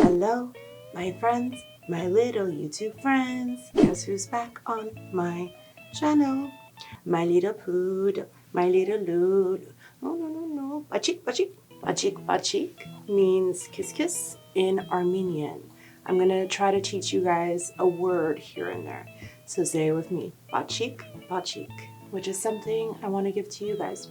Hello, my friends, my little YouTube friends. Guess who's back on my channel? My little poodle, my little lood. No. Bachik, bachik. Bachik, bachik means kiss, kiss in Armenian. I'm going to try to teach you guys a word here and there. So say it with me. Bachik, bachik, which is something I want to give to you guys.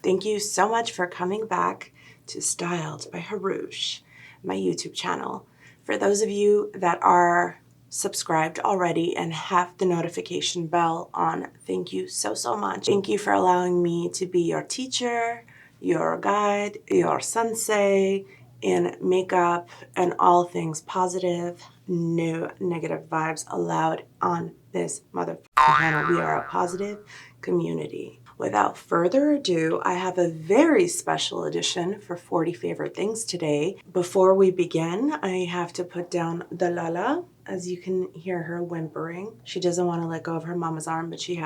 Thank you so much for coming back to Styled by Hrush, my YouTube channel. For those of you that are subscribed already and have the notification bell on, thank you so much. Thank you for allowing me to be your teacher, your guide, your sensei in makeup and all things positive. No negative vibes allowed on this motherfucking channel. We are a positive community. Without further ado, I have a very special edition for 40 favorite things today. Before we begin, I have to put down the Lala. As you can hear her whimpering. She doesn't want to let go of her mama's arm, but she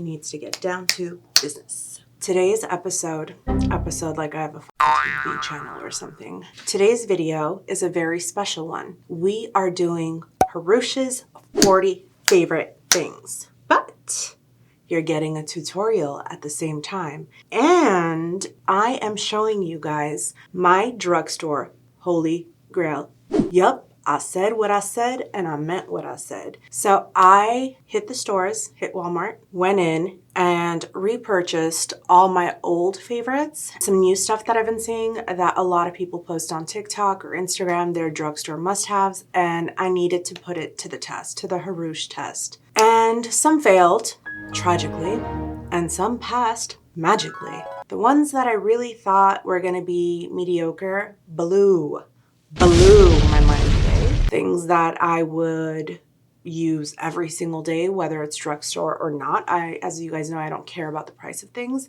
needs to get down to business. Today's episode like I have a TV channel or something. Today's video is a very special one. We are doing Hrush's 40 favorite things, but you're getting a tutorial at the same time. And I am showing you guys my drugstore holy grail. Yup, I said what I said and I meant what I said. So I hit the stores, hit Walmart, went in and repurchased all my old favorites. Some new stuff that I've been seeing that a lot of people post on TikTok or Instagram, their drugstore must-haves, and I needed to put it to the test, to the Hrush test. And some failed, tragically, and some passed magically. The ones that I really thought were gonna be mediocre blew my mind today. Things that I would use every single day, whether it's drugstore or not. As you guys know, I don't care about the price of things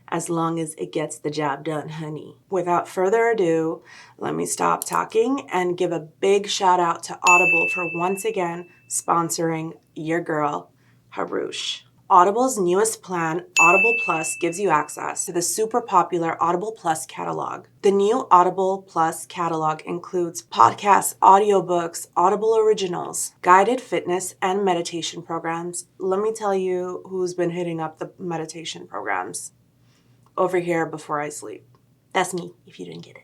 as long as it gets the job done, honey. Without further ado, let me stop talking and give a big shout out to Audible for once again sponsoring your girl, Hrush. Audible's newest plan, Audible Plus, gives you access to the super popular Audible Plus catalog. The new Audible Plus catalog includes podcasts, audiobooks, Audible originals, guided fitness and meditation programs. Let me tell you who's been hitting up the meditation programs over here before I sleep. That's me, if you didn't get it.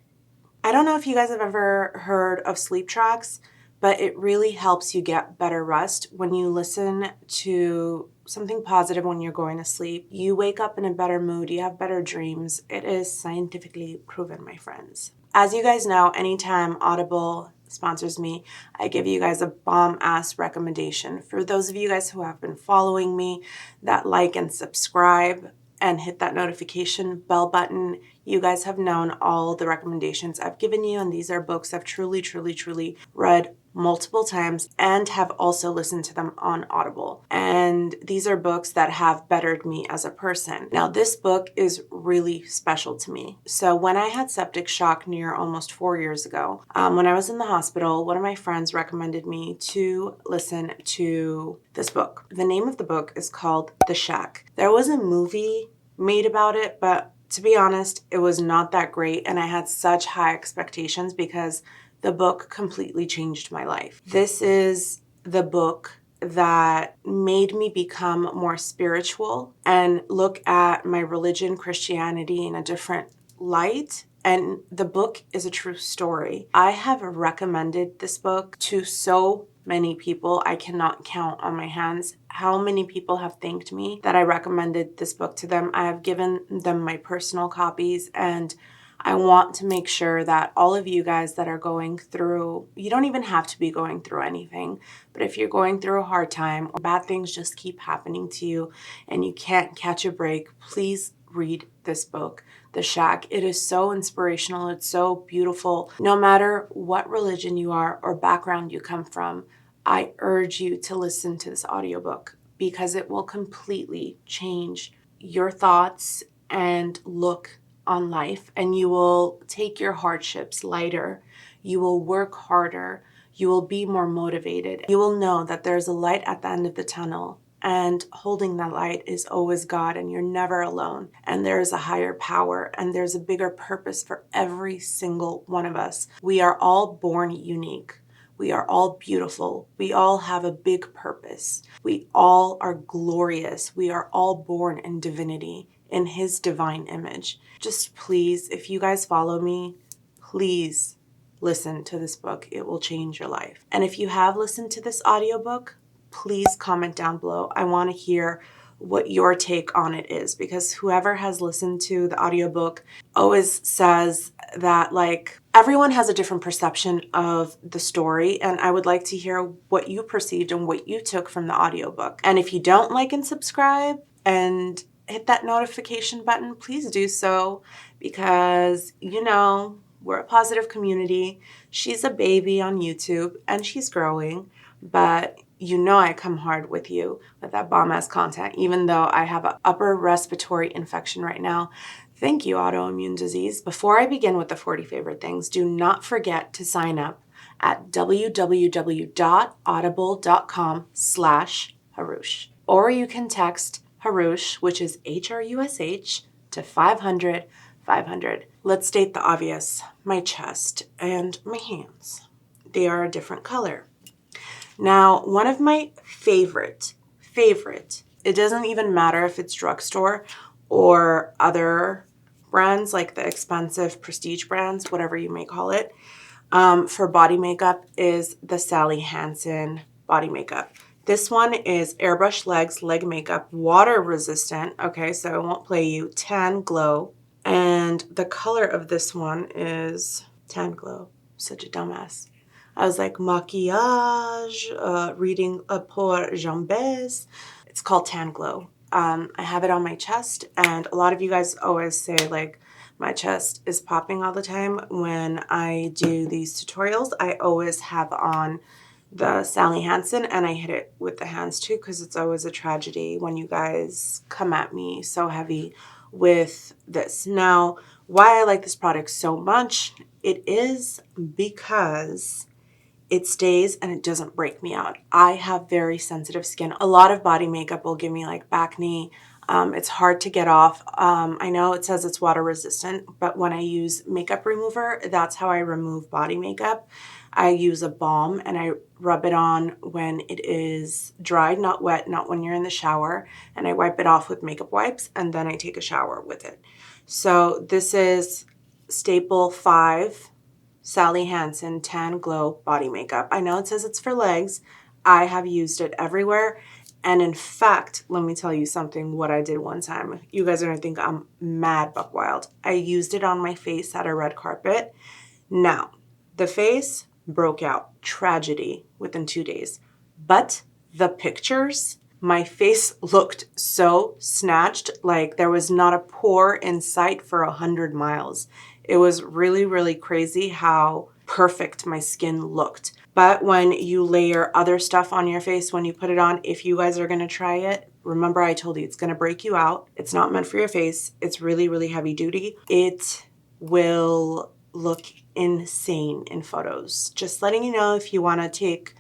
I don't know if you guys have ever heard of sleep tracks, but it really helps you get better rest when you listen to something positive when you're going to sleep. You wake up in a better mood, you have better dreams. It is scientifically proven, my friends. As you guys know, anytime Audible sponsors me, I give you guys a bomb-ass recommendation. For those of you guys who have been following me, that like and subscribe and hit that notification bell button. You guys have known all the recommendations I've given you, and these are books I've truly read multiple times and have also listened to them on Audible. And these are books that have bettered me as a person. Now, this book is really special to me. So when I had septic shock near almost 4 years ago, when I was in the hospital, one of my friends recommended me to listen to this book. The name of the book is called The Shack. There was a movie made about it, but to be honest, it was not that great, and I had such high expectations because the book completely changed my life. This is the book that made me become more spiritual and look at my religion, Christianity, in a different light. And the book is a true story. I have recommended this book to so many people. I cannot count on my hands how many people have thanked me that I recommended this book to them. I have given them my personal copies, and I want to make sure that all of you guys that are going through, you don't even have to be going through anything, but if you're going through a hard time or bad things just keep happening to you and you can't catch a break, please read this book, The Shack. It is so inspirational. It's so beautiful. No matter what religion you are or background you come from, I urge you to listen to this audiobook because it will completely change your thoughts and look on life, and you will take your hardships lighter. You will work harder. You will be more motivated. You will know that there's a light at the end of the tunnel And holding that light is always God, and you're never alone. And there is a higher power, and there's a bigger purpose for every single one of us. We are all born unique. We are all beautiful. We all have a big purpose. We all are glorious. We are all born in divinity, in His divine image. Just please, if you guys follow me, please listen to this book. It will change your life. And if you have listened to this audiobook, please comment down below. I want to hear what your take on it is, because whoever has listened to the audiobook always says that like everyone has a different perception of the story, and I would like to hear what you perceived and what you took from the audiobook. And if you don't like and subscribe and hit that notification button, please do so, because you know we're a positive community. She's a baby on YouTube and she's growing, but you know I come hard with you with that bomb-ass content, even though I have an upper respiratory infection right now. Thank you, autoimmune disease. Before I begin with the 40 favorite things, do not forget to sign up at www.audible.com/Hrush. Or you can text Hrush, which is HRUSH, to 500 500. Let's state the obvious. My chest and my hands. They are a different color. Now, one of my favorite, it doesn't even matter if it's drugstore or other brands like the expensive prestige brands, whatever you may call it, for body makeup is the Sally Hansen body makeup. This one is Airbrush Legs Leg Makeup, water resistant. Okay, so it won't play you. Tan Glow. And the color of this one is Tan Glow. Such a dumbass. I was like, maquillage, reading pour jambes. It's called Tan Glow. I have it on my chest, and a lot of you guys always say like my chest is popping all the time when I do these tutorials. I always have on the Sally Hansen, and I hit it with the hands too, because it's always a tragedy when you guys come at me so heavy with this. Now, why I like this product so much, it is because it stays and it doesn't break me out. I have very sensitive skin. A lot of body makeup will give me like acne. It's hard to get off. I know it says it's water resistant, but when I use makeup remover, that's how I remove body makeup. I use a balm and I rub it on when it is dry, not wet, not when you're in the shower. And I wipe it off with makeup wipes, and then I take a shower with it. So this is Staple 5 Sally Hansen Tan Glow Body Makeup. I know it says it's for legs. I have used it everywhere. And in fact, let me tell you something, what I did one time. You guys are going to think I'm mad buck wild. I used it on my face at a red carpet. Now, the face broke out. Tragedy within 2 days. But the pictures, my face looked so snatched, like there was not a pore in sight for 100 miles. It was really, really crazy how perfect my skin looked. But when you layer other stuff on your face, when you put it on, if you guys are going to try it, remember I told you it's going to break you out. It's not meant for your face. It's really, really heavy duty. It will look insane in photos. Just letting you know, if you want to take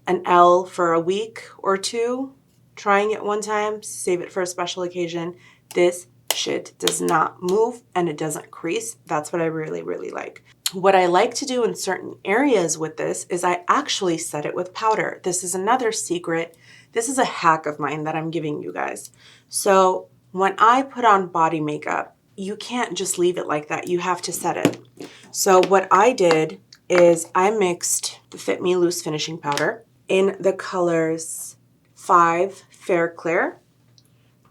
an L for a week or two, trying it one time, save it for a special occasion. This shit does not move and it doesn't crease. That's what I really, really like. What I like to do in certain areas with this is I actually set it with powder. This is another secret. This is a hack of mine that I'm giving you guys. So when I put on body makeup, you can't just leave it like that. You have to set it. So what I did is I mixed the Fit Me Loose Finishing Powder in the colors 5 Fair Clear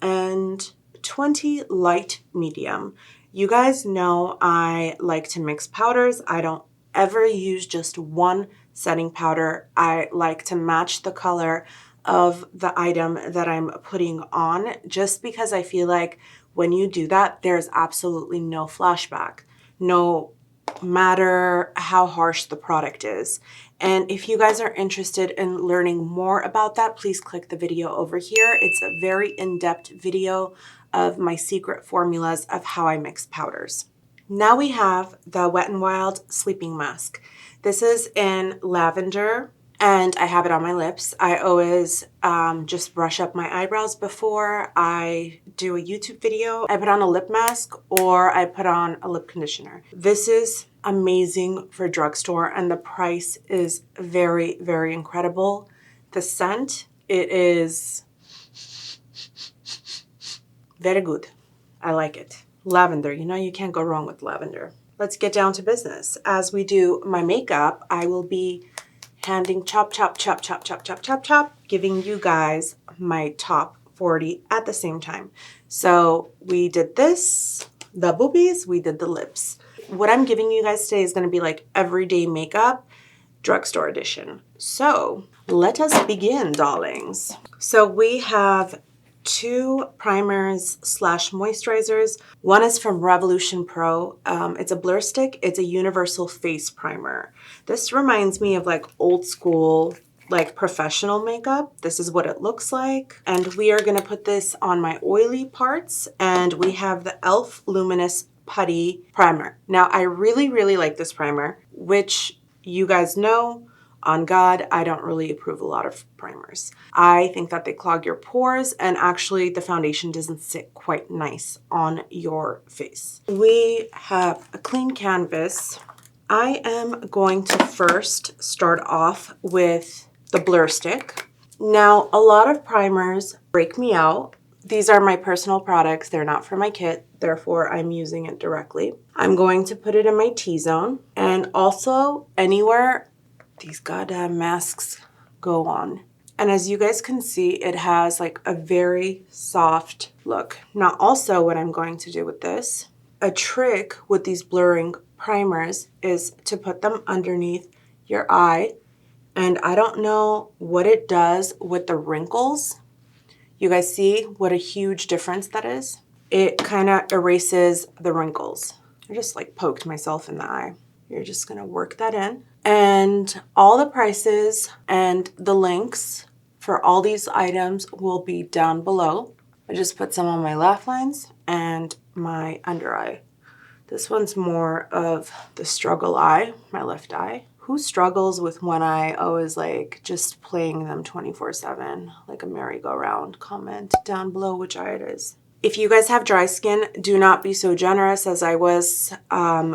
and 20 Light Medium. You guys know I like to mix powders. I don't ever use just one setting powder. I like to match the color of the item that I'm putting on, just because I feel like when you do that, there's absolutely no flashback, no matter how harsh the product is. And if you guys are interested in learning more about that, please click the video over here. It's a very in-depth video of my secret formulas of how I mix powders. Now we have the Wet n Wild Sleeping Mask. This is in lavender and I have it on my lips. I always just brush up my eyebrows before I do a YouTube video. I put on a lip mask or I put on a lip conditioner. This is amazing for drugstore, and the price is very, very incredible. The scent, it is very good. I like it. Lavender, you know, you can't go wrong with lavender. Let's get down to business. As we do my makeup, I will be handing chop, chop, chop, chop, chop, chop, chop, chop, giving you guys my top 40 at the same time. So we did this, the boobies, we did the lips. What I'm giving you guys today is going to be like everyday makeup, drugstore edition. So let us begin, darlings. So we have 2 primers / moisturizers. One is from Revolution Pro. It's a blur stick. It's a universal face primer. This reminds me of like old school, like professional makeup. This is what it looks like. And we are going to put this on my oily parts. And we have the e.l.f. Luminous Putty primer. Now, I really, really like this primer, which you guys know. On God, I don't really approve a lot of primers. I think that they clog your pores, and actually the foundation doesn't sit quite nice on your face. We have a clean canvas. I am going to first start off with the blur stick. Now, a lot of primers break me out. These are my personal products. They're not for my kit, therefore I'm using it directly. I'm going to put it in my T-zone, and also anywhere these goddamn masks go on. And as you guys can see, it has like a very soft look. Now also what I'm going to do with this, a trick with these blurring primers is to put them underneath your eye. And I don't know what it does with the wrinkles. You guys see what a huge difference that is? It kind of erases the wrinkles. I just like poked myself in the eye. You're just gonna work that in. And all the prices and the links for all these items will be down below. I just put some on my laugh lines and my under eye. This one's more of the struggle eye, my left eye. Who struggles with one eye always like just playing them 24/7 like a merry-go-round? Comment down below which eye it is. If you guys have dry skin, do not be so generous as I was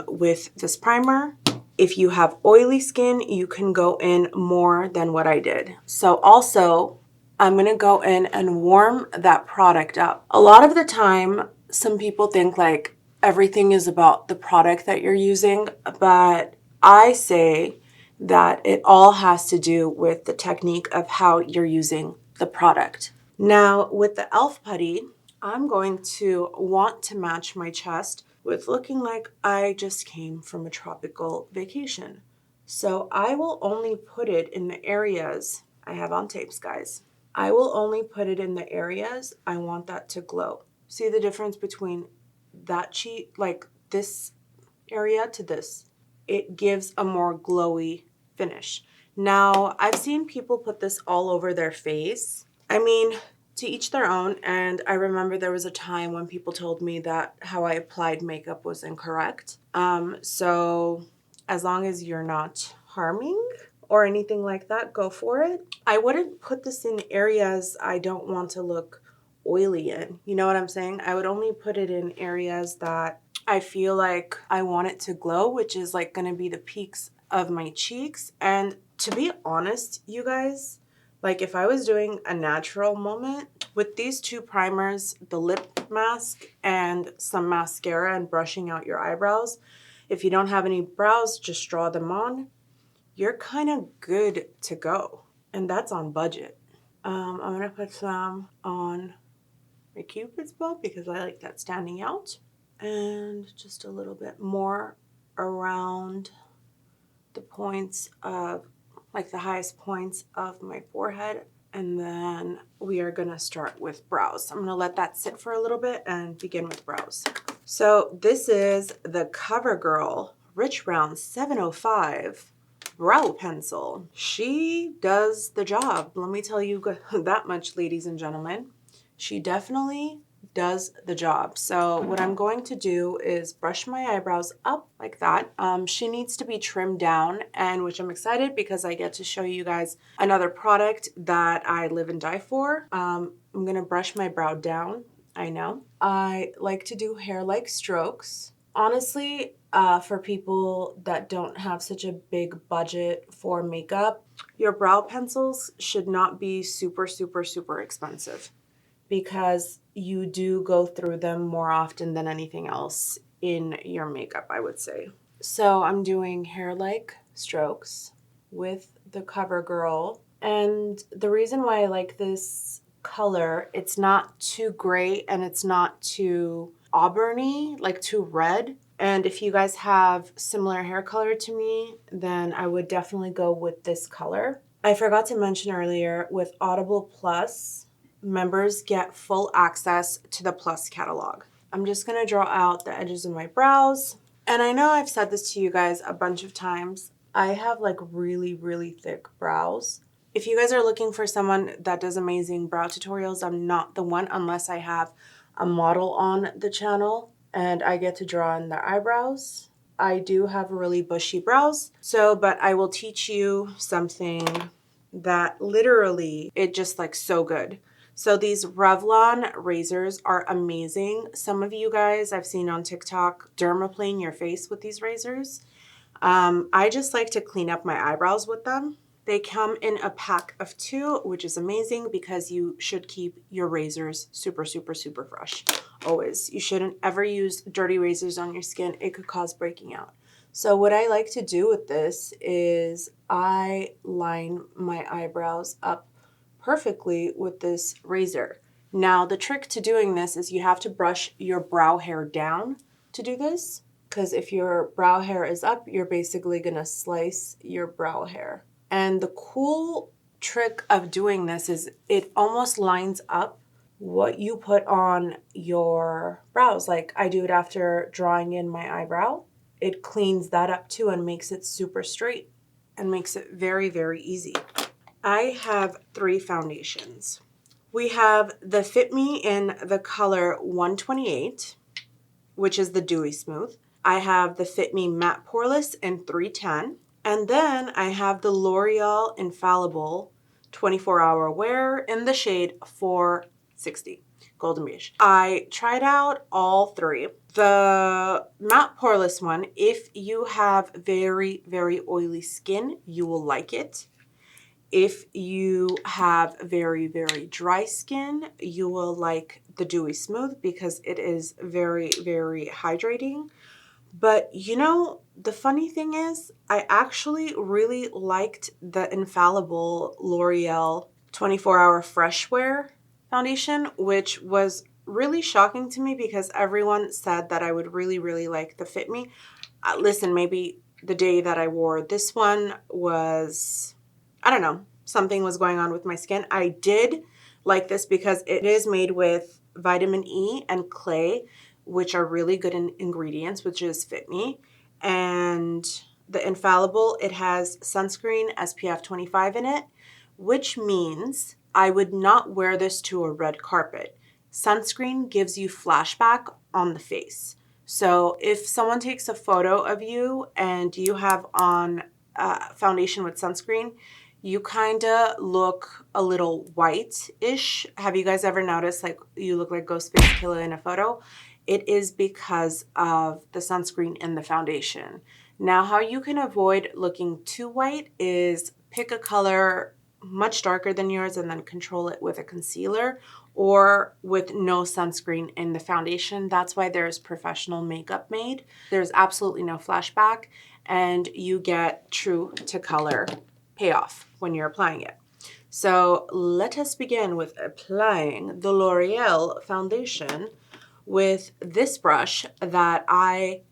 with this primer. If you have oily skin, you can go in more than what I did. So also, I'm gonna go in and warm that product up. A lot of the time, some people think like everything is about the product that you're using, but I say that it all has to do with the technique of how you're using the product. Now, with the e.l.f. Putty, I'm going to want to match my chest with looking like I just came from a tropical vacation. So I will only put it in the areas, I have on tapes, guys. I will only put it in the areas I want that to glow. See the difference between that cheek, like this area to this? It gives a more glowy finish. Now, I've seen people put this all over their face. I mean, to each their own, and I remember there was a time when people told me that how I applied makeup was incorrect. So as long as you're not harming or anything like that, go for it. I wouldn't put this in areas I don't want to look oily in. You know what I'm saying? I would only put it in areas that I feel like I want it to glow, which is like gonna be the peaks of my cheeks. And to be honest, you guys, like if I was doing a natural moment with these 2 primers, the lip mask and some mascara and brushing out your eyebrows, if you don't have any brows, just draw them on. You're kind of good to go. And that's on budget. I'm gonna put some on my Cupid's bow because I like that standing out. And just a little bit more around the points of, like the highest points of my forehead. And then we are gonna start with brows. I'm gonna let that sit for a little bit and begin with brows. So this is the CoverGirl Rich Brown 705 brow pencil. She does the job. Let me tell you that much, ladies and gentlemen. She definitely does the job. So what I'm going to do is brush my eyebrows up like that. She needs to be trimmed down, and which I'm excited because I get to show you guys another product that I live and die for. I'm gonna brush my brow down. I know. I like to do hair-like strokes. Honestly, for people that don't have such a big budget for makeup, your brow pencils should not be super, super, super expensive because you do go through them more often than anything else in your makeup, I would say. So I'm doing hair-like strokes with the CoverGirl. And the reason why I like this color, it's not too gray and it's not too auburny, like too red. And if you guys have similar hair color to me, then I would definitely go with this color. I forgot to mention earlier, with Audible Plus, members get full access to the Plus catalog. I'm just gonna draw out the edges of my brows. And I know I've said this to you guys a bunch of times. I have like really, really thick brows. If you guys are looking for someone that does amazing brow tutorials, I'm not the one unless I have a model on the channel and I get to draw in the eyebrows. I do have really bushy brows, but I will teach you something that literally, it just like so good. So these Revlon razors are amazing. Some of you guys I've seen on TikTok dermaplane your face with these razors. I just like to clean up my eyebrows with them. They come in a pack of 2, which is amazing because you should keep your razors super, super, super fresh. Always. You shouldn't ever use dirty razors on your skin. It could cause breaking out. So what I like to do with this is I line my eyebrows up perfectly with this razor. Now, the trick to doing this is you have to brush your brow hair down to do this, because if your brow hair is up, you're basically gonna slice your brow hair. And the cool trick of doing this is it almost lines up what you put on your brows. Like I do it after drawing in my eyebrow. It cleans that up too and makes it super straight and makes it very, very easy. I have 3 foundations. We have the Fit Me in the color 128, which is the Dewy Smooth. I have the Fit Me Matte Poreless in 310. And then I have the L'Oreal Infallible 24-hour wear in the shade 460, Golden Beige. I tried out all 3. The Matte Poreless one, if you have very, very oily skin, you will like it. If you have very, very dry skin, you will like the Dewy Smooth because it is very, very hydrating. But you know, the funny thing is, I actually really liked the Infallible L'Oreal 24-hour Fresh Wear foundation, which was really shocking to me because everyone said that I would really, really like the Fit Me. Listen, maybe the day that I wore this one was, I don't know, something was going on with my skin. I did like this because it is made with vitamin E and clay, which are really good ingredients, which is Fit Me. And the Infallible, it has sunscreen SPF 25 in it, which means I would not wear this to a red carpet. Sunscreen gives you flashback on the face. So if someone takes a photo of you and you have on foundation with sunscreen, you kind of look a little white-ish. Have you guys ever noticed like you look like Ghostface Killer in a photo? It is because of the sunscreen in the foundation. Now, how you can avoid looking too white is pick a color much darker than yours and then control it with a concealer or with no sunscreen in the foundation. That's why there's professional makeup made. There's absolutely no flashback and you get true to color payoff when you're applying it. So let us begin with applying the L'Oreal foundation with this brush that I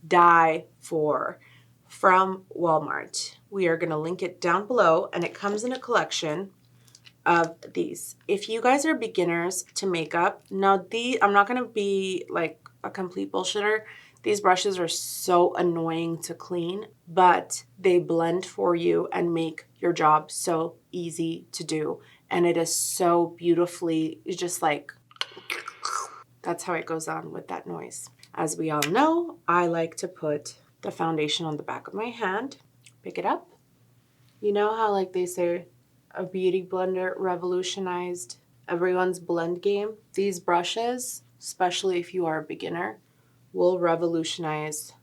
die for from Walmart. We are going to link it down below and it comes in a collection of these. If you guys are beginners to makeup, now I'm not going to be like a complete bullshitter. These brushes are so annoying to clean, but they blend for you and make your job so easy to do. And it is so beautifully, just like That's how it goes on with that noise. As we all know, I like to put the foundation on the back of my hand, pick it up. You know how like they say a beauty blender revolutionized everyone's blend game? These brushes, especially if you are a beginner, will revolutionize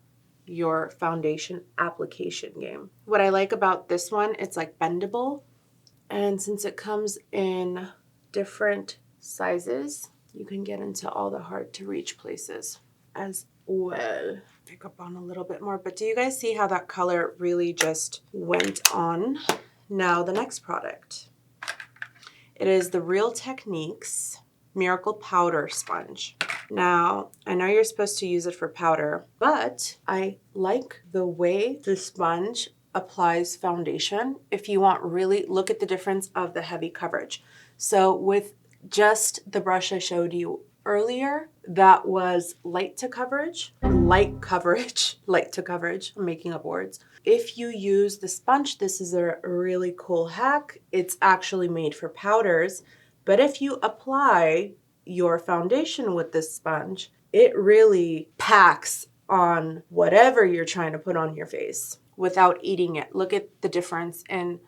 your foundation application game. What I like about this one, it's like bendable. And since it comes in different sizes, you can get into all the hard to reach places as well. Pick up on a little bit more, but do you guys see how that color really just went on? Now the next product. It is the Real Techniques Miracle Powder Sponge. Now, I know you're supposed to use it for powder, but I like the way the sponge applies foundation. If you want really, look at the difference of the heavy coverage. So with just the brush I showed you earlier, that was light to coverage, light to coverage, I'm making up words. If you use the sponge, this is a really cool hack. It's actually made for powders, but if you apply your foundation with this sponge, it really packs on whatever you're trying to put on your face without eating it. Look at the difference in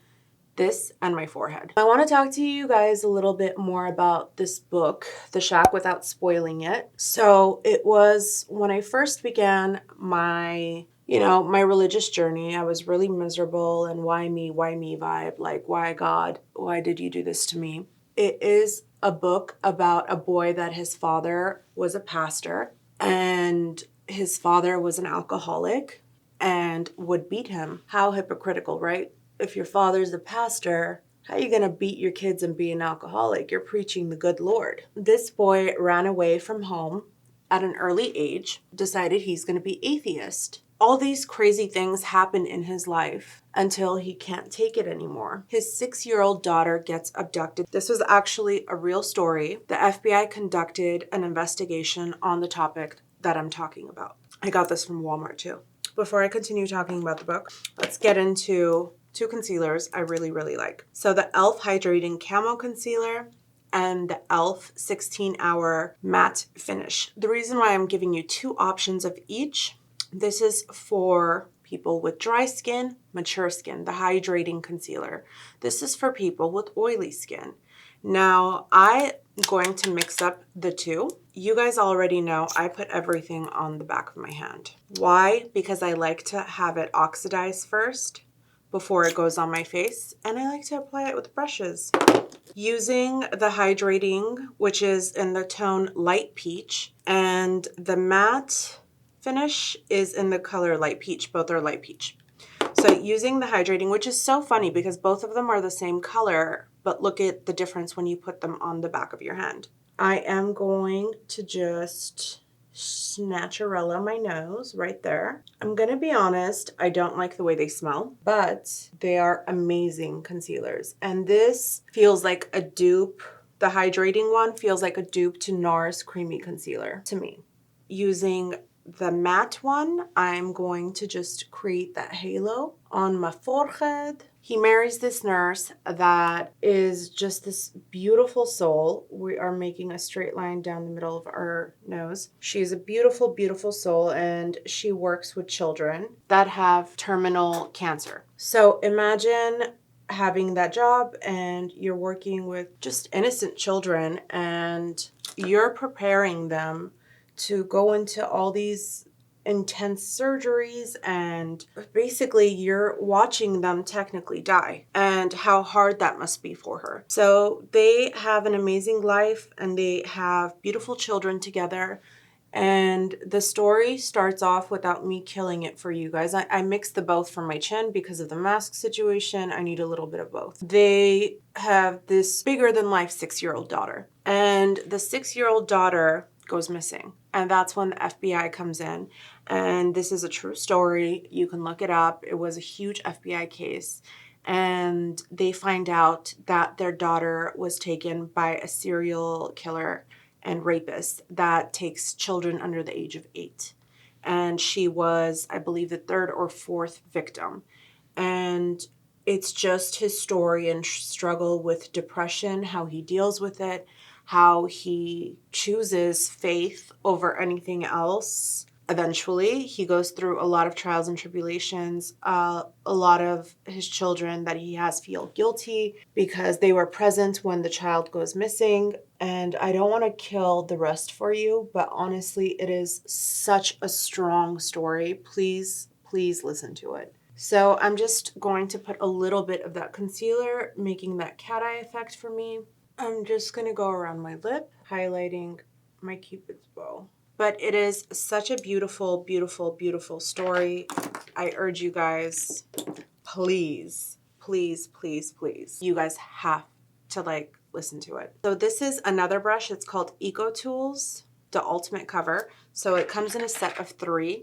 this and my forehead. I want to talk to you guys a little bit more about this book, The Shack, without spoiling it. So it was when I first began my religious journey. I was really miserable and why me vibe, like why God, why did you do this to me? It is a book about a boy that his father was a pastor and his father was an alcoholic and would beat him. How hypocritical, right? If your father's a pastor, how are you going to beat your kids and be an alcoholic? You're preaching the good Lord. This boy ran away from home at an early age, decided he's going to be atheist. All these crazy things happen in his life until he can't take it anymore. His 6-year-old daughter gets abducted. This was actually a real story. The FBI conducted an investigation on the topic that I'm talking about. I got this from Walmart too. Before I continue talking about the book, let's get into two concealers I really, really like. So the e.l.f. Hydrating Camo Concealer and the e.l.f. 16-Hour Matte Finish. The reason why I'm giving you two options of each, this is for people with dry skin, mature skin, the hydrating concealer. This is for people with oily skin. Now, I'm going to mix up the two. You guys already know I put everything on the back of my hand. Why? Because I like to have it oxidize first before it goes on my face, and I like to apply it with brushes. Using the hydrating, which is in the tone Light Peach, and the matte finish is in the color Light Peach. Both are Light Peach. So using the hydrating, which is so funny because both of them are the same color, but look at the difference when you put them on the back of your hand. I am going to just snatcherella my nose right there. I'm going to be honest, I don't like the way they smell, but they are amazing concealers. And this feels like a dupe. The hydrating one feels like a dupe to NARS Creamy Concealer to me. Using the matte one, I'm going to just create that halo on my forehead. He marries this nurse that is just this beautiful soul. We are making a straight line down the middle of our nose. She's a beautiful, beautiful soul, and she works with children that have terminal cancer. So imagine having that job and you're working with just innocent children and you're preparing them to go into all these intense surgeries, and basically you're watching them technically die, and how hard that must be for her. So they have an amazing life and they have beautiful children together. And the story starts off without me killing it for you guys. I mixed the both for my chin because of the mask situation. I need a little bit of both. They have this bigger than life 6-year-old daughter, and the 6-year-old daughter goes missing. And that's when the FBI comes in. And this is a true story. You can look it up. It was a huge FBI case. And they find out that their daughter was taken by a serial killer and rapist that takes children under the age of 8. And she was, I believe, the 3rd or 4th victim. And it's just his story and struggle with depression, how he deals with it, how he chooses faith over anything else. Eventually, he goes through a lot of trials and tribulations. A lot of his children that he has feel guilty because they were present when the child goes missing. And I don't want to kill the rest for you, but honestly, it is such a strong story. Please, please listen to it. So I'm just going to put a little bit of that concealer, making that cat eye effect for me. I'm just going to go around my lip, highlighting my Cupid's bow. But it is such a beautiful, beautiful, beautiful story. I urge you guys, please, please, please, please. You guys have to listen to it. So this is another brush. It's called Eco Tools, the Ultimate Cover. So it comes in a set of 3.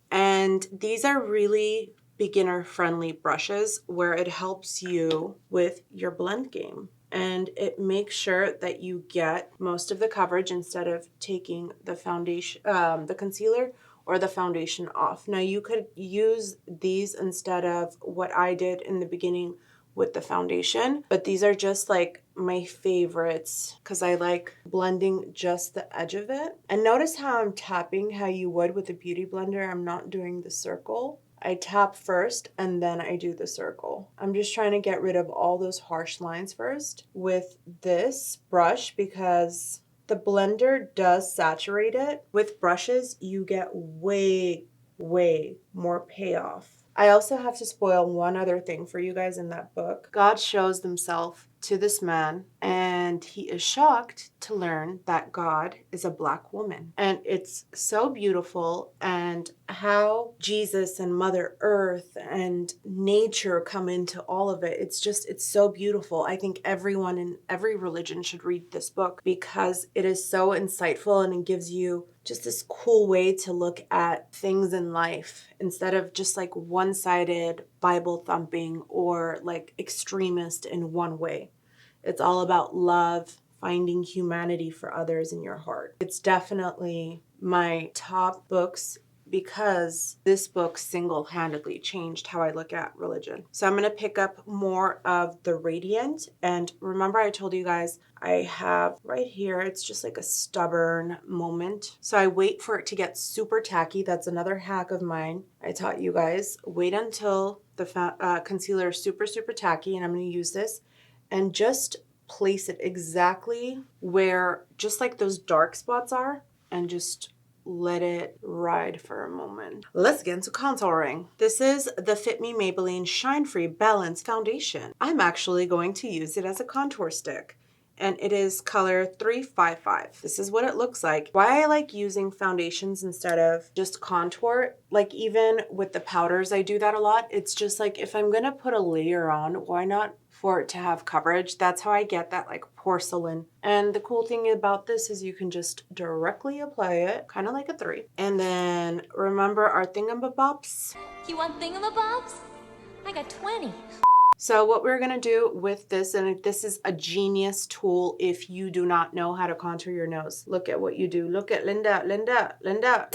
And these are really beginner-friendly brushes where it helps you with your blend game. And it makes sure that you get most of the coverage instead of taking the foundation, the concealer or the foundation off. Now you could use these instead of what I did in the beginning with the foundation, but these are just my favorites because I like blending just the edge of it. And notice how I'm tapping how you would with a beauty blender. I'm not doing the circle. I tap first and then I do the circle. I'm just trying to get rid of all those harsh lines first with this brush because the blender does saturate it. With brushes, you get way, way more payoff. I also have to spoil one other thing for you guys in that book. God shows himself to this man and he is shocked to learn that God is a Black woman. And it's so beautiful, and how Jesus and Mother Earth and nature come into all of it. It's so beautiful. I think everyone in every religion should read this book because it is so insightful and it gives you just this cool way to look at things in life instead of just one-sided Bible thumping or extremist in one way. It's all about love, finding humanity for others in your heart. It's definitely my top books because this book single-handedly changed how I look at religion. So I'm going to pick up more of the Radiant. And remember I told you guys I have right here, it's just a stubborn moment. So I wait for it to get super tacky. That's another hack of mine. I taught you guys, wait until the concealer is super, super tacky, and I'm going to use this and just place it exactly where just those dark spots are and just let it ride for a moment. Let's get into contouring. This is the Fit Me Maybelline Shine Free Balance Foundation. I'm actually going to use it as a contour stick, and it is color 355. This is what it looks like. Why I like using foundations instead of just contour, even with the powders, I do that a lot. It's just if I'm gonna put a layer on, why not for it to have coverage? That's how I get that porcelain. And the cool thing about this is you can just directly apply it, kind of like a 3. And then remember our thingamabobs? You want thingamabobs? I got 20. So what we're gonna do with this, and this is a genius tool if you do not know how to contour your nose. Look at what you do. Look at Linda. Listen,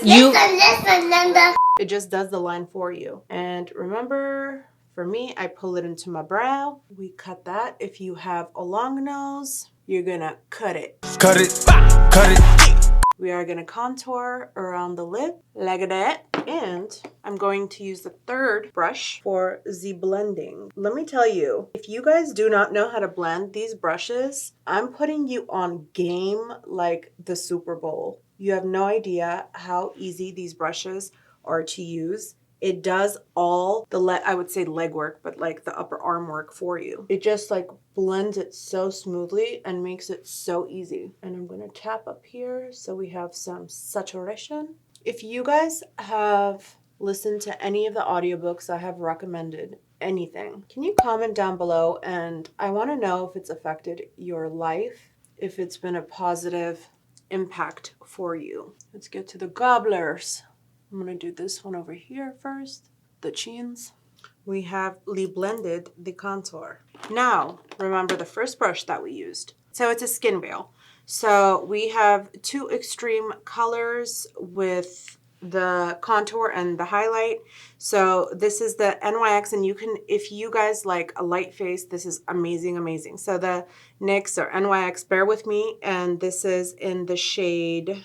Linda. It just does the line for you. And remember, for me, I pull it into my brow. We cut that. If you have a long nose, you're gonna cut it. Cut it, cut it. We are gonna contour around the lip, like that. And I'm going to use the third brush for the blending. Let me tell you, if you guys do not know how to blend these brushes, I'm putting you on game like the Super Bowl. You have no idea how easy these brushes are to use. It does all the, I would say legwork, but the upper arm work for you. It just blends it so smoothly and makes it so easy. And I'm gonna tap up here so we have some saturation. If you guys have listened to any of the audiobooks I have recommended, anything, can you comment down below? And I wanna know if it's affected your life, if it's been a positive impact for you. Let's get to the gobblers. I'm gonna do this one over here first, the chins. We have blended the contour. Now, remember the first brush that we used. So it's a skin veil. So we have 2 extreme colors with the contour and the highlight. So this is the NYX, and you can, if you guys like a light face, this is amazing, amazing. So the NYX or NYX, bear with me, and this is in the shade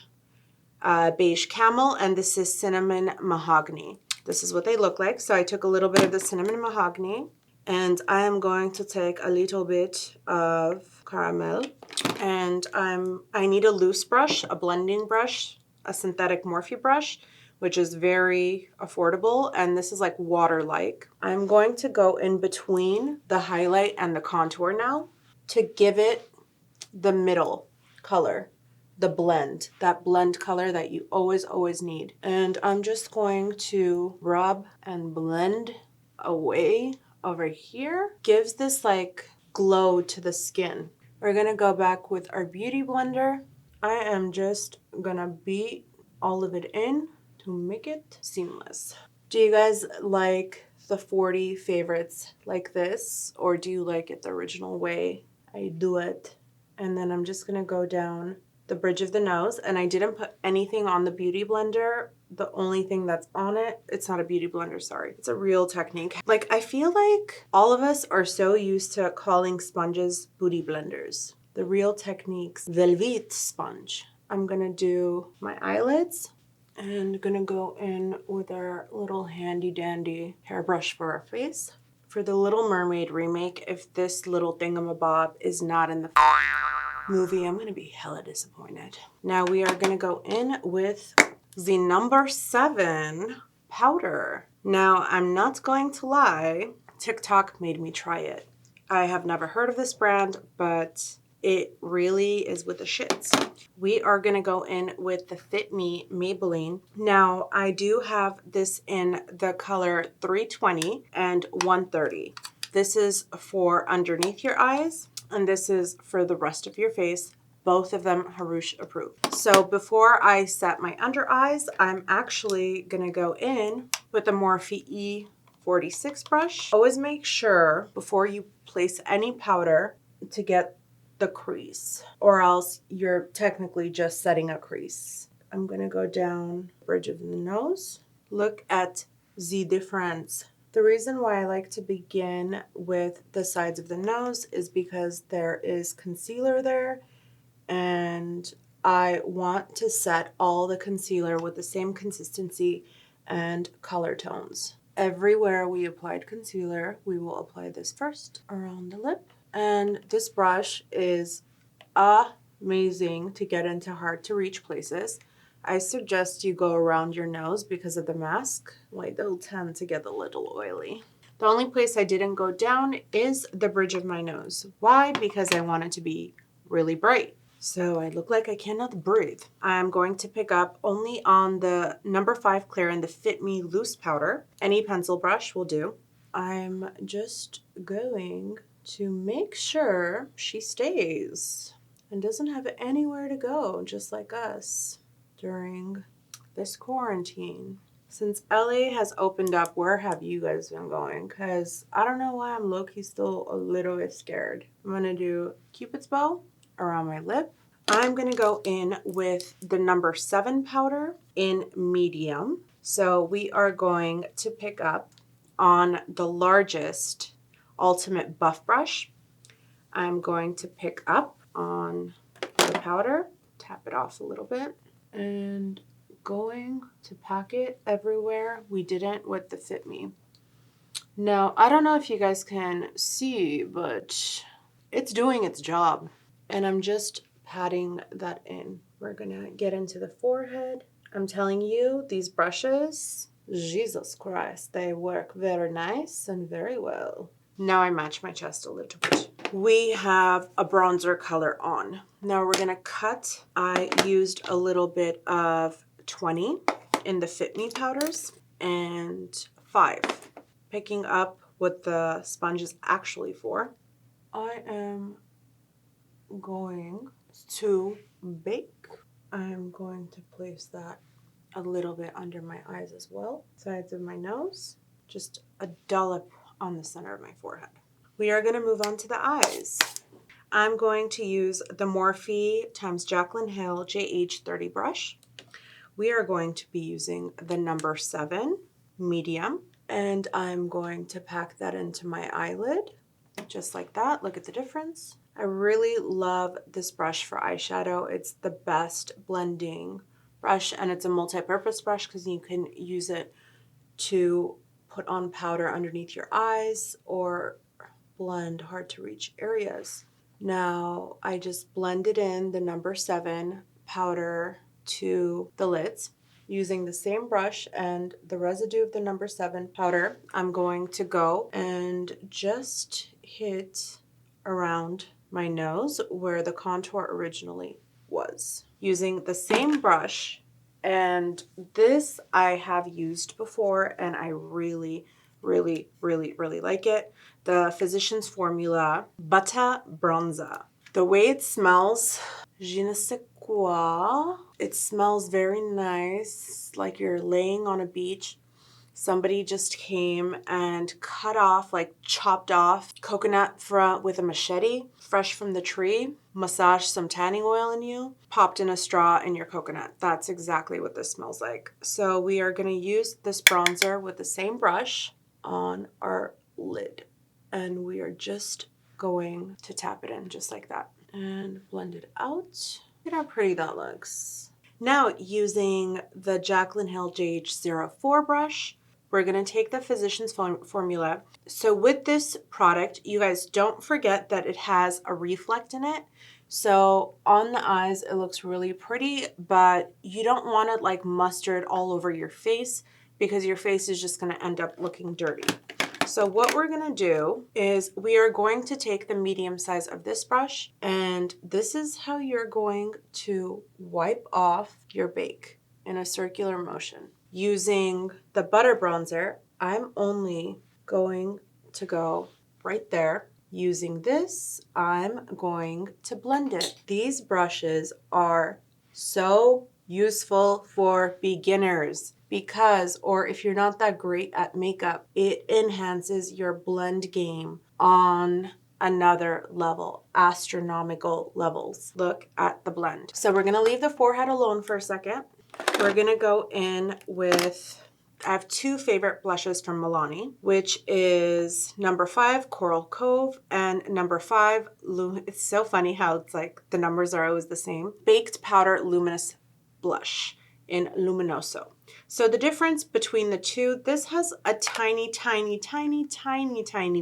Beige Camel, and this is Cinnamon Mahogany. This is what they look like. So I took a little bit of the Cinnamon Mahogany, and I am going to take a little bit of Caramel, and I need a loose brush, a blending brush, a synthetic Morphe brush, which is very affordable, and this is like water-like. I'm going to go in between the highlight and the contour now to give it the middle color, the blend, that blend color that you always need. And I'm just going to rub and blend away over here. Gives this like glow to the skin. We're gonna go back with our beauty blender. I am just gonna beat all of it in to make it seamless. Do you guys like the 40 favorites like this, or do you like it the original way I do it? And then I'm just gonna go down the bridge of the nose, and I didn't put anything on the beauty blender. The only thing that's on it, it's not a beauty blender, sorry. It's a Real Technique. Like, I feel like all of us are so used to calling sponges beauty blenders. The Real Techniques Velvet Sponge. I'm gonna do my eyelids and gonna go in with our little handy dandy hairbrush for our face. For the Little Mermaid remake, if this little thingamabob is not in the movie, I'm gonna be hella disappointed. Now we are gonna go in with the number 7 powder. Now I'm not going to lie, TikTok made me try it. I have never heard of this brand, but it really is with the shits. We are gonna go in with the Fit Me Maybelline. Now I do have this in the color 320 and 130. This is for underneath your eyes, and this is for the rest of your face. Both of them Hrush approved. So before I set my under eyes, I'm actually gonna go in with the Morphe E46 brush. Always make sure before you place any powder to get the crease, or else you're technically just setting a crease. I'm gonna go down the bridge of the nose. Look at the difference. The reason why I like to begin with the sides of the nose is because there is concealer there, and I want to set all the concealer with the same consistency and color tones. Everywhere we applied concealer, we will apply this first around the lip. And this brush is amazing to get into hard to reach places. I suggest you go around your nose because of the mask. Like, they'll tend to get a little oily. The only place I didn't go down is the bridge of my nose. Why? Because I want it to be really bright. So I look like I cannot breathe. I'm going to pick up only on the number 5 clear and the Fit Me loose powder. Any pencil brush will do. I'm just going to make sure she stays and doesn't have anywhere to go, just like us during this quarantine. Since LA has opened up, where have you guys been going? Because I don't know why I'm low-key still a little bit scared. I'm going to do Cupid's bow around my lip. I'm going to go in with the number 7 powder in medium. So we are going to pick up on the largest Ultimate Buff brush. I'm going to pick up on the powder, tap it off a little bit, and going to pack it everywhere we didn't with the Fit Me. Now, I don't know if you guys can see, but it's doing its job. And I'm just patting that in. We're gonna get into the forehead. I'm telling you, these brushes, Jesus Christ, they work very nice and very well. Now I match my chest a little bit. We have a bronzer color on. Now we're gonna cut. I used a little bit of 20 in the Fit Me powders and 5. Picking up what the sponge is actually for. I am going to bake. I'm going to place that a little bit under my eyes as well. Sides of my nose. Just a dollop on the center of my forehead. We are going to move on to the eyes. I'm going to use the Morphe x Jaclyn Hill JH30 brush. we are going to be using the number 7 medium, and I'm going to pack that into my eyelid just like that. Look at the difference. I really love this brush for eyeshadow. It's the best blending brush, and it's a multi-purpose brush because you can use it to put on powder underneath your eyes or blend hard to reach areas. Now I just blended in the number 7 powder to the lids using the same brush and the residue of the number 7 powder. I'm going to go and just hit around my nose where the contour originally was using the same brush. And this I have used before and I really like it. The Physicians Formula Butter Bronzer. The way it smells, je ne sais quoi. It smells very nice, like you're laying on a beach. Somebody just came and cut off, like chopped off coconut with a machete, fresh from the tree, massaged some tanning oil in you, popped in a straw in your coconut. That's exactly what this smells like. So we are going to use this bronzer with the same brush on our lid. And we are just going to tap it in just like that and blend it out. Look at how pretty that looks. Now using the Jaclyn Hill JH04 brush, we're going to take the Physicians Formula. So with this product, you guys don't forget that it has a reflect in it. So on the eyes, it looks really pretty, but you don't want it like mustard all over your face because your face is just going to end up looking dirty. So what we're going to do is we are going to take the medium size of this brush, and this is how you're going to wipe off your bake in a circular motion. Using the butter bronzer, I'm only going to go right there. Using this, I'm going to blend it. These brushes are so useful for beginners because, or if you're not that great at makeup, it enhances your blend game on another level, astronomical levels. Look at the blend. So we're gonna leave the forehead alone for a second. We're gonna go in with, I have 2 favorite blushes from Milani, which is number 5, Coral Cove, and number 5, it's so funny how it's like the numbers are always the same, Baked Powder Luminous Blush in Luminoso. So the difference between the two, this has a tiny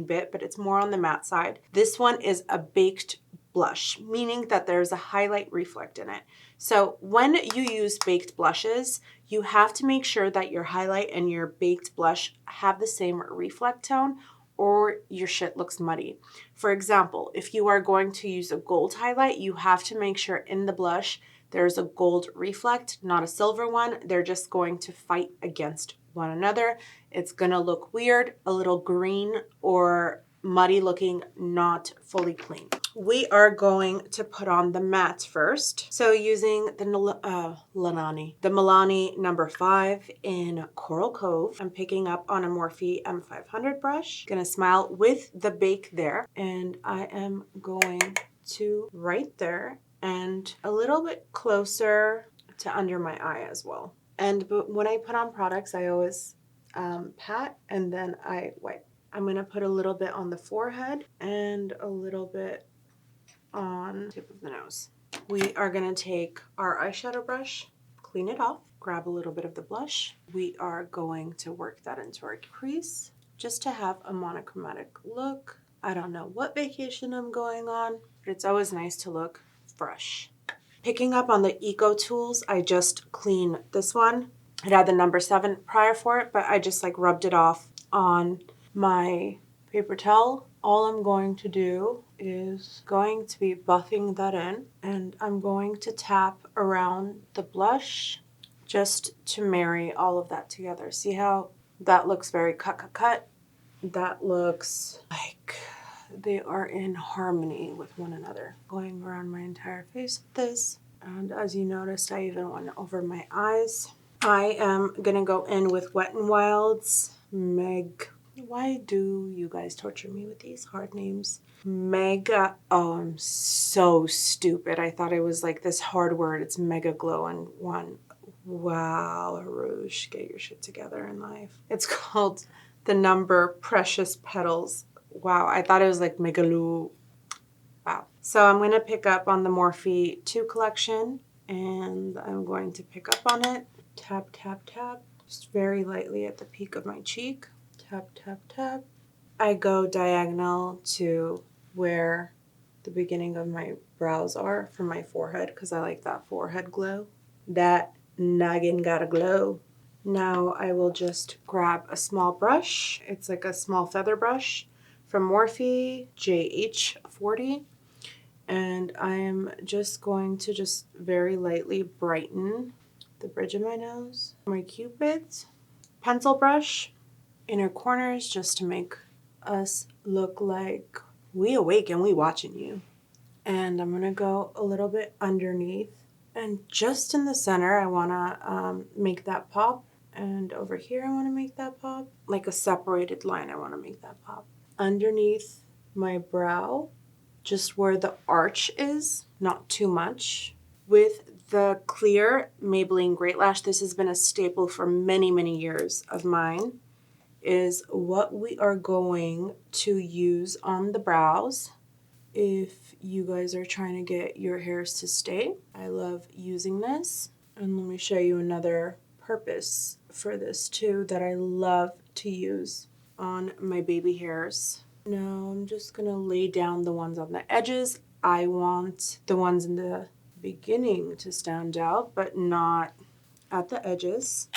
bit, but it's more on the matte side. This one is a baked blush, meaning that there's a highlight reflect in it. So when you use baked blushes, you have to make sure that your highlight and your baked blush have the same reflect tone or your shit looks muddy. For example, if you are going to use a gold highlight, you have to make sure in the blush there's a gold reflect, not a silver one. They're just going to fight against one another. It's gonna look weird, a little green or muddy looking, not fully clean. We are going to put on the matte first. So using the Milani number 5 in Coral Cove, I'm picking up on a Morphe M500 brush. Gonna smile with the bake there, and I am going to right there and a little bit closer to under my eye as well. But when I put on products, I always pat and then I wipe. I'm gonna put a little bit on the forehead and a little bit on the tip of the nose. We are gonna take our eyeshadow brush, clean it off, grab a little bit of the blush. We are going to work that into our crease just to have a monochromatic look. I don't know what vacation I'm going on, but it's always nice to look fresh. Picking up on the Eco Tools, I just cleaned this one. It had the number 7 prior for it, but I just like rubbed it off on my paper towel. All I'm going to do is going to be buffing that in, and I'm going to tap around the blush just to marry all of that together. See how that looks very cut? That looks like they are in harmony with one another. Going around my entire face with this. And as you noticed, I even went over my eyes. I am gonna go in with Wet n Wild's why do you guys torture me with these hard names? Mega, oh, I'm so stupid. I thought it was like this hard word. It's Mega Glow in one. Wow, Hrush, get your shit together in life. It's called The Number Precious Petals. Wow, I thought it was like Megaloo. Wow. So I'm going to pick up on the Morphe 2 collection, and I'm going to pick up on it. Tap, tap, tap. Just very lightly at the peak of my cheek. Tap, tap, tap. I go diagonal to where the beginning of my brows are for my forehead because I like that forehead glow. That noggin gotta glow. Now I will just grab a small brush. It's like a small feather brush from Morphe JH40. And I am just going to just very lightly brighten the bridge of my nose. My Cupid's pencil brush, inner corners, just to make us look like we awake and we watching you. And I'm going to go a little bit underneath. And just in the center, I want to make that pop. And over here, I want to make that pop. Like a separated line, I want to make that pop. Underneath my brow, just where the arch is, not too much. With the clear Maybelline Great Lash, this has been a staple for many, many years of mine, is what we are going to use on the brows if you guys are trying to get your hairs to stay. I love using this. And let me show you another purpose for this too that I love to use on my baby hairs. Now I'm just going to lay down the ones on the edges. I want the ones in the beginning to stand out, but not at the edges.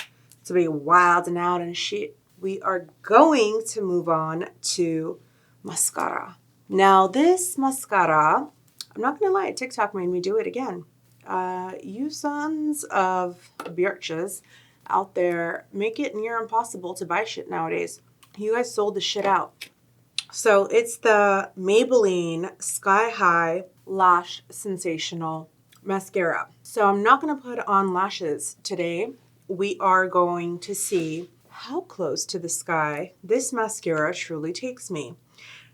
To be wild and out and shit. We are going to move on to mascara. Now this mascara, I'm not going to lie, TikTok made me do it again. You sons of bitches out there make it near impossible to buy shit nowadays. You guys sold the shit out. So it's the Maybelline Sky High Lash Sensational Mascara. So I'm not going to put on lashes today. We are going to see how close to the sky this mascara truly takes me.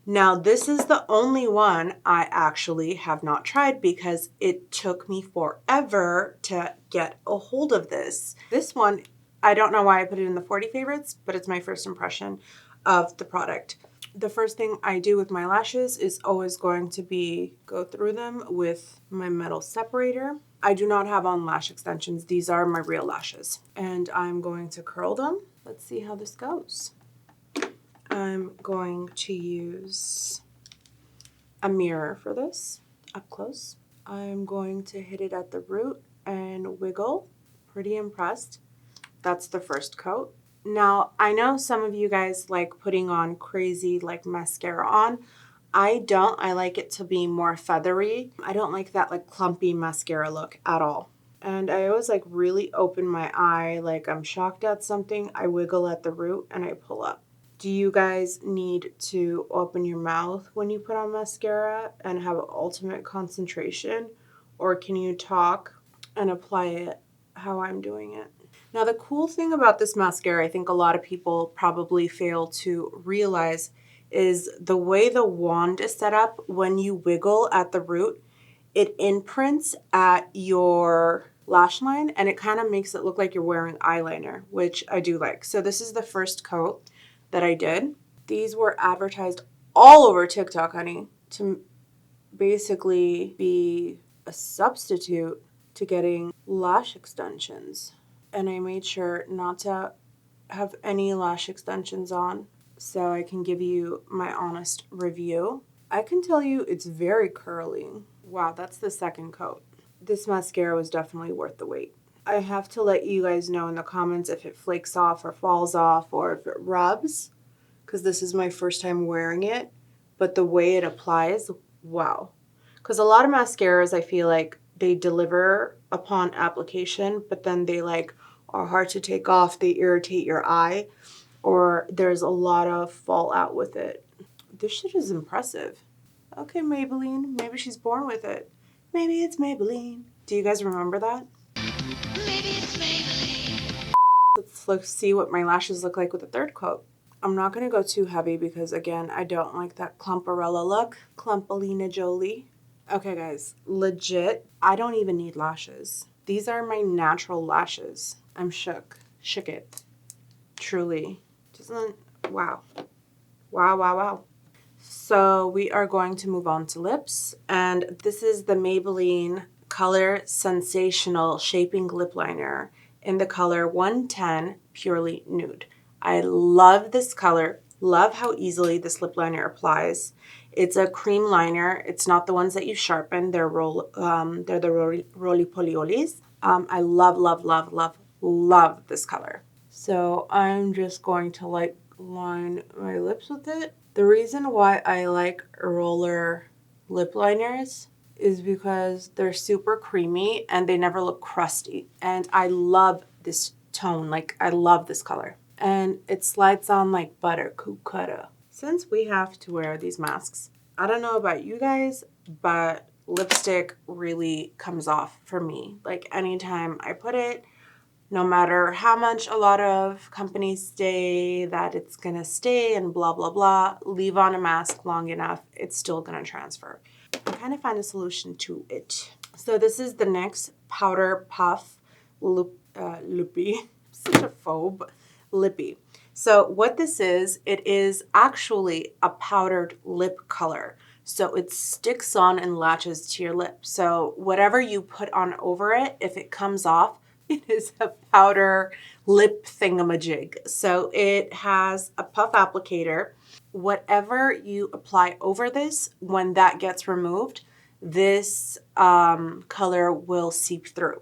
Now, this is the only one I actually have not tried because it took me forever to get a hold of this. This one, I don't know why I put it in the 40 favorites, but it's my first impression of the product. The first thing I do with my lashes is always going to be go through them with my metal separator. I do not have on lash extensions. These are my real lashes. And I'm going to curl them. Let's see how this goes. I'm going to use a mirror for this, up close. I'm going to hit it at the root and wiggle. Pretty impressed. That's the first coat. Now, I know some of you guys like putting on crazy like mascara on. I don't. I like it to be more feathery. I don't like that like clumpy mascara look at all. And I always like really open my eye, like I'm shocked at something. I wiggle at the root and I pull up. Do you guys need to open your mouth when you put on mascara and have ultimate concentration? Or can you talk and apply it how I'm doing it? Now, the cool thing about this mascara, I think a lot of people probably fail to realize, is the way the wand is set up. When you wiggle at the root, it imprints at your lash line and it kind of makes it look like you're wearing eyeliner, which I do like. So this is the first coat that I did. These were advertised all over TikTok, honey, to basically be a substitute to getting lash extensions. And I made sure not to have any lash extensions on so I can give you my honest review. I can tell you it's very curly. Wow, that's the second coat. This mascara was definitely worth the wait. I have to let you guys know in the comments if it flakes off or falls off or if it rubs, because this is my first time wearing it. But the way it applies, wow. Because a lot of mascaras, I feel like they deliver upon application, but then they like are hard to take off. They irritate your eye, or there's a lot of fallout with it. This shit is impressive. Okay, Maybelline, maybe she's born with it. Maybe it's Maybelline. Do you guys remember that? Maybe it's Maybelline. Let's see what my lashes look like with the third coat. I'm not going to go too heavy because, again, I don't like that clumperella look. Clumpalina Jolie. Okay, guys, legit, I don't even need lashes. These are my natural lashes. I'm shook. Shook it. Truly. Doesn't, wow. Wow, wow, wow. So we are going to move on to lips. And this is the Maybelline Color Sensational Shaping Lip Liner in the color 110 Purely Nude. I love this color. Love how easily this lip liner applies. It's a cream liner. It's not the ones that you sharpen. They're the roly-poliolis. I love, love, love, love, love this color. So I'm just going to like line my lips with it. The reason why I like roller lip liners is because they're super creamy and they never look crusty. And I love this tone. Like, I love this color. And it slides on like butter, cucura. Since we have to wear these masks, I don't know about you guys, but lipstick really comes off for me. Like, anytime I put it, no matter how much a lot of companies say that it's gonna stay and blah, blah, blah, leave on a mask long enough, it's still gonna transfer. I'm trying to find a solution to it. So this is the NYX Powder Puff Lippy. Such a phobe. Lippy. So what this is, it is actually a powdered lip color. So it sticks on and latches to your lip. So whatever you put on over it, if it comes off, it is a powder lip thingamajig. So it has a puff applicator. Whatever you apply over this, when that gets removed, this color will seep through.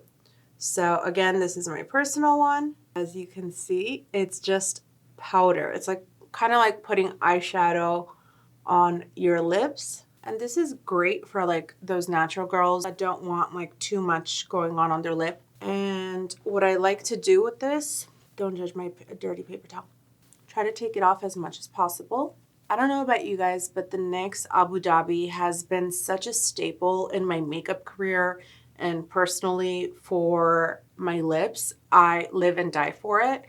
So again, this is my personal one. As you can see, it's just powder. It's like kind of like putting eyeshadow on your lips. And this is great for like those natural girls that don't want like too much going on their lip. And what I like to do with this, don't judge my dirty paper towel, try to take it off as much as possible. I don't know about you guys, but the NYX Abu Dhabi has been such a staple in my makeup career and personally for my lips. I live and die for it.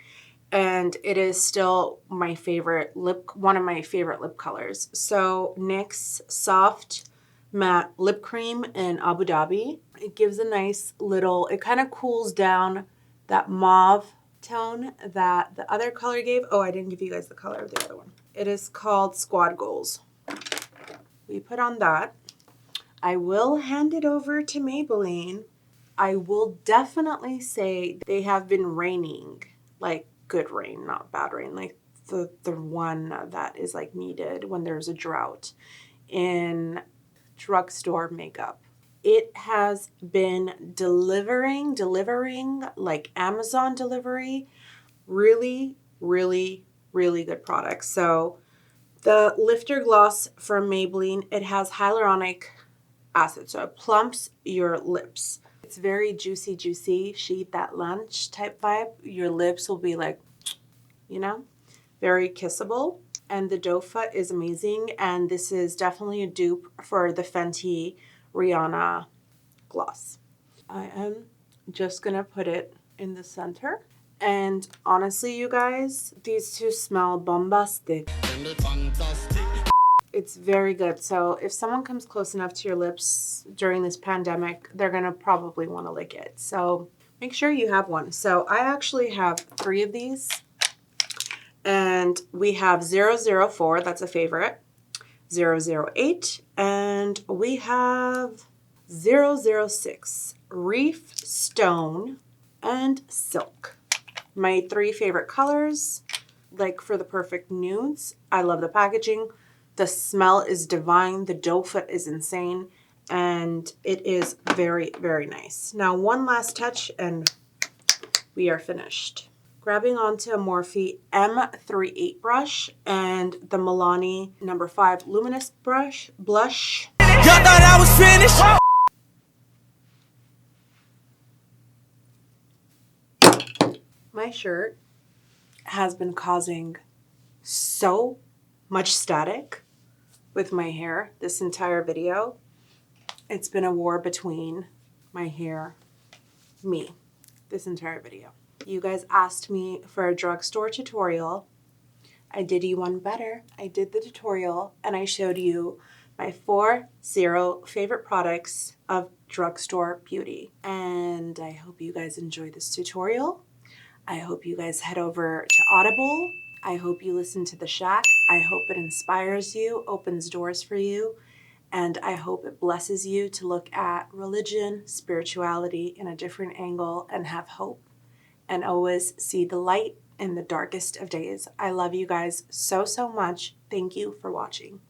And it is still my favorite one of my favorite lip colors. So NYX Soft Matte Lip Cream in Abu Dhabi. It gives a nice little, it kind of cools down that mauve tone that the other color gave. Oh, I didn't give you guys the color of the other one. It is called Squad Goals. We put on that. I will hand it over to Maybelline. I will definitely say they have been raining, like good rain, not bad rain, like the one that is like needed when there's a drought in drugstore makeup. It has been delivering like Amazon delivery. Really, really, really good products. So the Lifter Gloss from Maybelline, it has hyaluronic acid, so it plumps your lips. It's very juicy, juicy. She eat that lunch type vibe. Your lips will be like, you know, very kissable. And the doe foot is amazing. And this is definitely a dupe for the Fenty Rihanna gloss. I am just gonna put it in the center. And honestly, you guys, these two smell bombastic. It's very good. So if someone comes close enough to your lips during this pandemic, they're going to probably want to lick it. So make sure you have one. So I actually have 3 of these. And we have 004, that's a favorite, 008, and we have 006, Reef, Stone, and Silk. My 3 favorite colors, like for the perfect nudes. I love the packaging. The smell is divine. The doe foot is insane. And it is very, very nice. Now, one last touch and we are finished. Grabbing onto a Morphe M38 brush and the Milani No. 5 Luminous blush. Y'all thought I was finished? My shirt has been causing so much static with my hair this entire video. It's been a war between my hair, me, this entire video. You guys asked me for a drugstore tutorial. I did you one better. I did the tutorial and I showed you my 4 favorite products of drugstore beauty. And I hope you guys enjoy this tutorial. I hope you guys head over to Audible. I hope you listen to The Shack. I hope it inspires you, opens doors for you, and I hope it blesses you to look at religion, spirituality in a different angle and have hope and always see the light in the darkest of days. I love you guys so, so much. Thank you for watching.